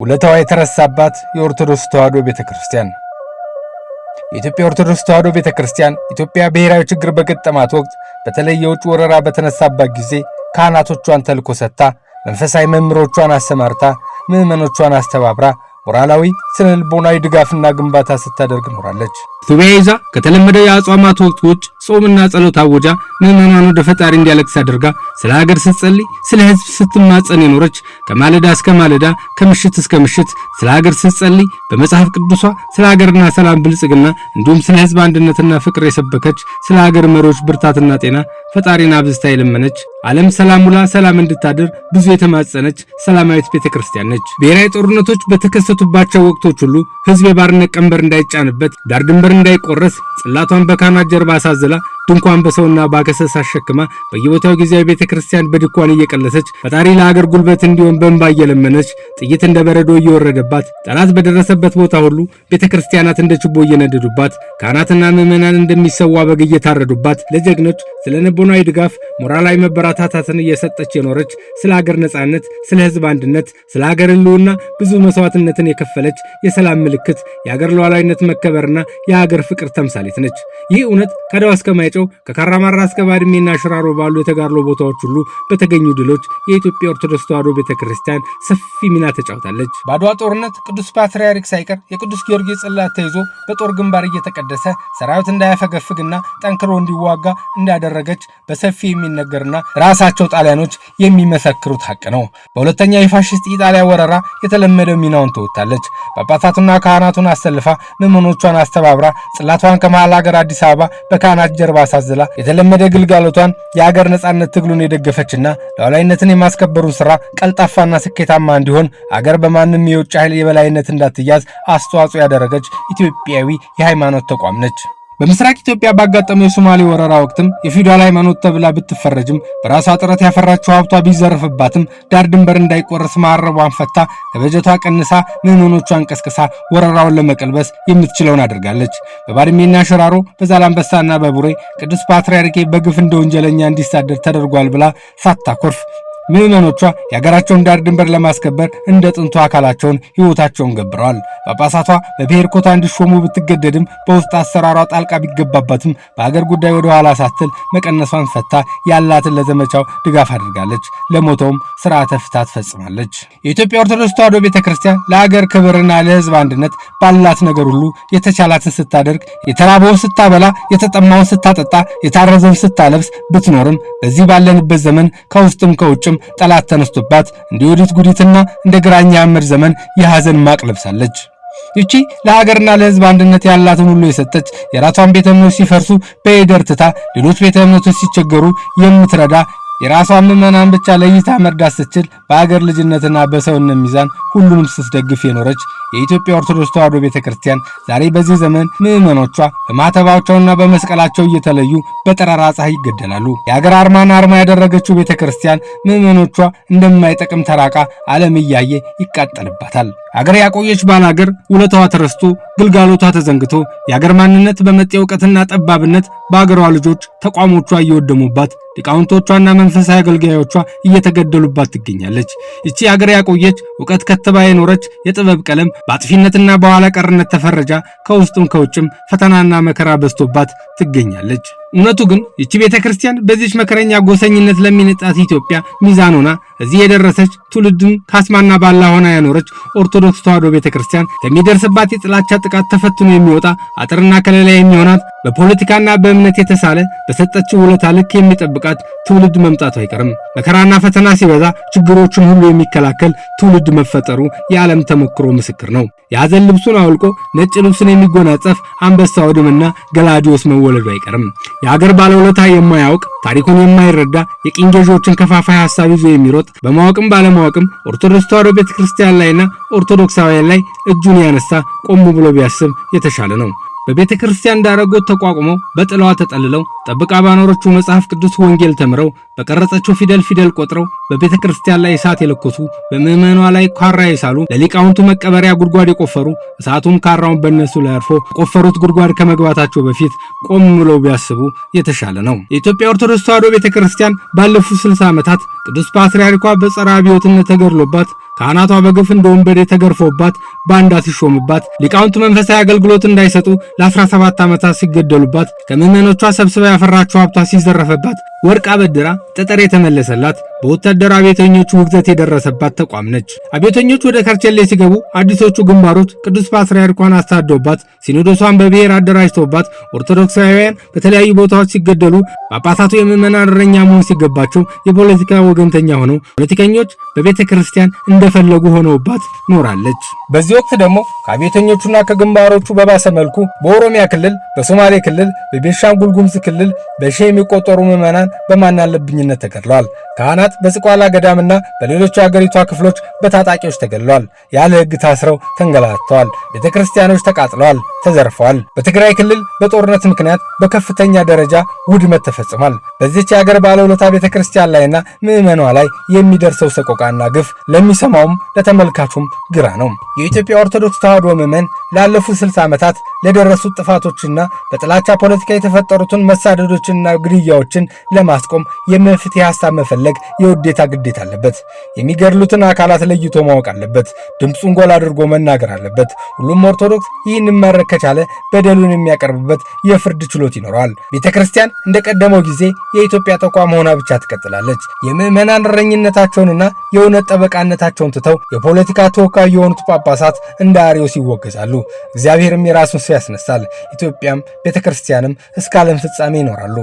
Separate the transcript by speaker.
Speaker 1: ውለታዋ የተረሳባት የኦርቶዶክስ ተዋሕዶ ቤተክርስቲያን። የኢትዮጵያ ኦርቶዶክስ ተዋሕዶ ቤተክርስቲያን ኢትዮጵያ ብሔራዊ ችግር በገጠማት ወቅት በተለይ የውጭ ወረራ በተነሳባት ጊዜ ካህናቶቿን ተልኮ ሰጥታ መንፈሳዊ መምህሮቿን አሰማርታ ምዕመኖቿን አስተባብራ ሞራላዊ ስነ ልቦናዊ ድጋፍና ግንባታ ስታደርግ ኖራለች።
Speaker 2: ሱባኤ ይዛ ከተለመደው የአጽዋማት ወቅት ውጭ ጾምና ጸሎት አውጃ ምዕመናኑ ወደ ፈጣሪ እንዲያለቅስ አድርጋ ስለ ሀገር ስትጸልይ ስለ ሕዝብ ስትማጸን የኖረች ከማለዳ እስከ ማለዳ ከምሽት እስከ ምሽት ስለ ሀገር ስትጸልይ በመጽሐፍ ቅዱሷ ስለ ሀገርና ሰላም ብልጽግና እንዲሁም ስለ ሕዝብ አንድነትና ፍቅር የሰበከች ስለ ሀገር መሪዎች ብርታትና ጤና ፈጣሪና አብዝታ የለመነች ዓለም ሰላም ውላ ሰላም እንድታድር ብዙ የተማጸነች ሰላማዊት ቤተክርስቲያን ነች። ብሔራዊ ጦርነቶች በተከሰቱባቸው ወቅቶች ሁሉ ሕዝብ የባርነት ቀንበር እንዳይጫንበት ዳር ድንበር እንዳይቆረስ ጽላቷን በካህናት ጀርባ አሳዝላ ድንኳን በሰውና ባከሰስ አሸክማ በየቦታው ጊዜያዊ ቤተክርስቲያን በድኳን እየቀለሰች ፈጣሪ ለሀገር ጉልበት እንዲሆን በእንባ እየለመነች ጥይት እንደ በረዶ እየወረደባት ጠላት በደረሰበት ቦታ ሁሉ ቤተክርስቲያናት እንደ ችቦ እየነደዱባት ካህናትና ምዕመናን እንደሚሰዋ በግ እየታረዱባት ለጀግኖች ስለ ልቦናዊ ድጋፍ ሞራላዊ መበረታታትን እየሰጠች የኖረች ስለ ሀገር ነጻነት፣ ስለ ሕዝብ አንድነት፣ ስለ ሀገር ሕልውና ብዙ መስዋዕትነትን የከፈለች የሰላም ምልክት፣ የሀገር ሉዓላዊነት መከበርና የሀገር ፍቅር ተምሳሌት ነች። ይህ እውነት ከአድዋ እስከ ማይጨው ከካራማራ እስከ ባድሜና ሽራሮ ባሉ የተጋድሎ ቦታዎች ሁሉ በተገኙ ድሎች የኢትዮጵያ ኦርቶዶክስ ተዋሕዶ ቤተክርስቲያን ሰፊ ሚና ተጫውታለች። በአድዋ ጦርነት ቅዱስ ፓትርያርክ ሳይቀር የቅዱስ ጊዮርጊስ ጽላት ተይዞ በጦር ግንባር እየተቀደሰ ሰራዊት እንዳያፈገፍግና ጠንክሮ እንዲዋጋ እንዳደረገች በሰፊ የሚነገርና ራሳቸው ጣሊያኖች የሚመሰክሩት ሐቅ ነው። በሁለተኛው የፋሽስት ኢጣሊያ ወረራ የተለመደው ሚናውን ተወጣለች። ጳጳሳቱና ካህናቱን አሰልፋ ምዕመኖቿን አስተባብራ ጽላቷን ከመሃል ሀገር አዲስ አበባ በካህናት ጀርባ አሳዝላ የተለመደ ግልጋሎቷን የሀገር ነጻነት ትግሉን የደገፈችና ሉዓላዊነትን የማስከበሩን ስራ ቀልጣፋና ስኬታማ እንዲሆን አገር በማንም የውጭ ኃይል የበላይነት እንዳትያዝ አስተዋጽኦ ያደረገች ኢትዮጵያዊ የሃይማኖት ተቋም ነች። በምስራቅ ኢትዮጵያ ባጋጠመው የሶማሌ ወረራ ወቅትም የፊውዳል ሃይማኖት ተብላ ብትፈረጅም በራሷ ጥረት ያፈራችው ሀብቷ ቢዘረፍባትም ዳር ድንበር እንዳይቆረስ ማዕረቧን ፈታ ከበጀቷ ቀንሳ ምዕመኖቿን ቀስቅሳ ወረራውን ለመቀልበስ የምትችለውን አድርጋለች። በባድሜና ሽራሮ በዛላምበሳና በቡሬ ቅዱስ ፓትርያርኬ በግፍ እንደ ወንጀለኛ እንዲሳደድ ተደርጓል ብላ ሳታኮርፍ ምዕመኖቿ የሀገራቸውን ዳር ድንበር ለማስከበር እንደ ጥንቱ አካላቸውን ሕይወታቸውን ገብረዋል። ጳጳሳቷ በብሔር ኮታ እንዲሾሙ ብትገደድም በውስጥ አሰራሯ ጣልቃ ቢገባባትም በሀገር ጉዳይ ወደ ኋላ ሳትል መቀነሷን ፈታ ያላትን ለዘመቻው ድጋፍ አድርጋለች። ለሞተውም ስርዓተ ፍታት ፈጽማለች። የኢትዮጵያ ኦርቶዶክስ ተዋሕዶ ቤተክርስቲያን ለሀገር ክብርና ለሕዝብ አንድነት ባላት ነገር ሁሉ የተቻላትን ስታደርግ፣ የተራበውን ስታበላ፣ የተጠማውን ስታጠጣ፣ የታረዘውን ስታለብስ ብትኖርም በዚህ ባለንበት ዘመን ከውስጥም ከውጭም ጠላት ተነስቶባት እንደ ወዲት ጉዲትና እንደ ግራኛ አመድ ዘመን የሐዘን ማቅ ለብሳለች። ይቺ ለሀገርና ለሕዝብ አንድነት ያላትን ሁሉ የሰጠች የራሷን ቤተ እምነቶች ሲፈርሱ በሄደር ትታ ሌሎች ቤተ እምነቶች ሲቸገሩ የምትረዳ የራሷን ምዕመናን ብቻ ለይታ መርዳት ስትችል በሀገር ልጅነትና በሰውነት ሚዛን ሁሉንም ስትደግፍ የኖረች የኢትዮጵያ ኦርቶዶክስ ተዋሕዶ ቤተክርስቲያን ዛሬ በዚህ ዘመን ምዕመኖቿ በማተባቸውና በመስቀላቸው እየተለዩ በጠራራ ፀሐይ ይገደላሉ። የሀገር አርማን አርማ ያደረገችው ቤተክርስቲያን ምዕመኖቿ እንደማይጠቅም ተራቃ ዓለም እያየ ይቃጠልባታል። ሀገር ያቆየች ባላገር ውለታዋ ተረስቶ ግልጋሎቷ ተዘንግቶ የሀገር ማንነት በመጤ እውቀትና ጠባብነት በሀገሯ ልጆች ተቋሞቿ እየወደሙባት ሊቃውንቶቿና መንፈሳዊ አገልጋዮቿ እየተገደሉባት ትገኛለች። ይቺ ሀገር ያቆየች ዕውቀት ከተባ የኖረች የጥበብ ቀለም በአጥፊነትና በኋላ ቀርነት ተፈረጃ ከውስጥም ከውጭም ፈተናና መከራ በዝቶባት ትገኛለች። እውነቱ ግን ይቺ ቤተክርስቲያን በዚች መከረኛ ጎሰኝነት ለሚነጣት ኢትዮጵያ ሚዛን ሆና እዚህ የደረሰች ትውልድን ካስማና ባላ ሆና ያኖረች ኦርቶዶክስ ተዋሕዶ ቤተክርስቲያን ከሚደርስባት የጥላቻ ጥቃት ተፈትኖ የሚወጣ አጥርና ከለላ የሚሆናት በፖለቲካና በእምነት የተሳለ በሰጠችው ውለታ ልክ የሚጠብቃት ትውልድ መምጣቱ አይቀርም። መከራና ፈተና ሲበዛ ችግሮችን ሁሉ የሚከላከል ትውልድ መፈጠሩ የዓለም ተሞክሮ ምስክር ነው። የሐዘን ልብሱን አውልቆ ነጭ ልብሱን የሚጎናጸፍ አንበሳ ወድምና ገላዲዮስ መወለዱ አይቀርም። የሀገር ባለውለታ የማያውቅ ታሪኩን የማይረዳ የቅኝ ገዢዎችን ከፋፋይ ሐሳብ ይዞ የሚሮጥ በማወቅም ባለማወቅም ኦርቶዶክስ ተዋሕዶ ቤተክርስቲያን ላይና ኦርቶዶክሳውያን ላይ እጁን ያነሳ ቆም ብሎ ቢያስብ የተሻለ ነው። በቤተክርስቲያን ዳረጎት ተቋቁመው በጥላዋ ተጠልለው ጠብቃ ባኖረችው መጽሐፍ ቅዱስ ወንጌል ተምረው በቀረጸችው ፊደል ቆጥረው በቤተክርስቲያን ላይ እሳት የለኮሱ በምዕመኗ ላይ ካራ የሳሉ ለሊቃውንቱ መቀበሪያ ጉድጓድ የቆፈሩ እሳቱም ካራውን በእነሱ ላይ አርፎ ቆፈሩት ጉድጓድ ከመግባታቸው በፊት ቆም ብለው ቢያስቡ የተሻለ ነው። የኢትዮጵያ ኦርቶዶክስ ተዋሕዶ ቤተክርስቲያን ባለፉት 60 ዓመታት ቅዱስ ፓትርያርኳ በጸረ አብዮትነት ተገድሎባት ካህናቷ በግፍ እንደ ወንበዴ ተገርፎባት ባንዳ ሲሾምባት፣ ሊቃውንቱ መንፈሳዊ አገልግሎት እንዳይሰጡ ለ17 ዓመታት ሲገደሉባት፣ ከምዕመኖቿ ሰብስባ ያፈራችው ሀብቷ ሲዘረፈባት፣ ወርቅ አበድራ ጠጠር የተመለሰላት በወታደር አብዮተኞቹ ውግዘት የደረሰባት ተቋም ነች። አብዮተኞቹ ወደ ከርቸሌ ሲገቡ አዲሶቹ ግንባሮች ቅዱስ ፓትርያርኳን አሳደውባት፣ ሲኖዶሷን በብሔር አደራጅተውባት፣ ኦርቶዶክሳውያን በተለያዩ ቦታዎች ሲገደሉ፣ ጳጳሳቱ የምዕመናን እረኛ መሆን ሲገባቸው የፖለቲካ ወገንተኛ ሆነው ፖለቲከኞች በቤተ ክርስቲያን እንደፈለጉ ሆነውባት ኖራለች።
Speaker 1: በዚህ ወቅት ደግሞ ከአብዮተኞቹና ከግንባሮቹ በባሰ መልኩ በኦሮሚያ ክልል፣ በሶማሌ ክልል፣ በቤንሻንጉል ጉሙዝ ክልል በሺህ የሚቆጠሩ ምዕመናን በማናለብኝነት ተገድለዋል። ካህናት በዝቋላ ገዳምና በሌሎች የአገሪቷ ክፍሎች በታጣቂዎች ተገድለዋል። ያለ ሕግ ታስረው ተንገላተዋል። ቤተክርስቲያኖች ተቃጥለዋል፣ ተዘርፈዋል። በትግራይ ክልል በጦርነት ምክንያት በከፍተኛ ደረጃ ውድመት ተፈጽሟል። በዚህች የአገር ባለውለታ ቤተክርስቲያን ላይና ምዕመኗ ላይ የሚደርሰው ሰቆቃና ግፍ ለሚሰማውም ለተመልካቹም ግራ ነው። የኢትዮጵያ ኦርቶዶክስ ተዋሕዶ ምዕመን ላለፉት 60 ዓመታት ለደረሱት ጥፋቶችና በጥላቻ ፖለቲካ የተፈጠሩትን መሳደዶችንና ግድያዎችን ለማስቆም የመፍትሄ ሐሳብ መፈለግ የውዴታ ግዴታ አለበት። የሚገድሉትን አካላት ለይቶ ማወቅ አለበት። ድምፁን ጎላ አድርጎ መናገር አለበት። ሁሉም ኦርቶዶክስ ይህንን ማድረግ ከቻለ በደሉን የሚያቀርብበት የፍርድ ችሎት ይኖረዋል። ቤተክርስቲያን እንደቀደመው ጊዜ የኢትዮጵያ ተቋም ሆና ብቻ ትቀጥላለች። የምዕመናን እረኝነታቸውንና የእውነት ጠበቃነታቸውን ትተው የፖለቲካ ተወካይ የሆኑት ጳጳሳት እንደ አርዮስ ይወገዛሉ። እግዚአብሔርም የራሱን ሰው ያስነሳል። ኢትዮጵያም ቤተክርስቲያንም እስከ ዓለም ፍጻሜ ይኖራሉ።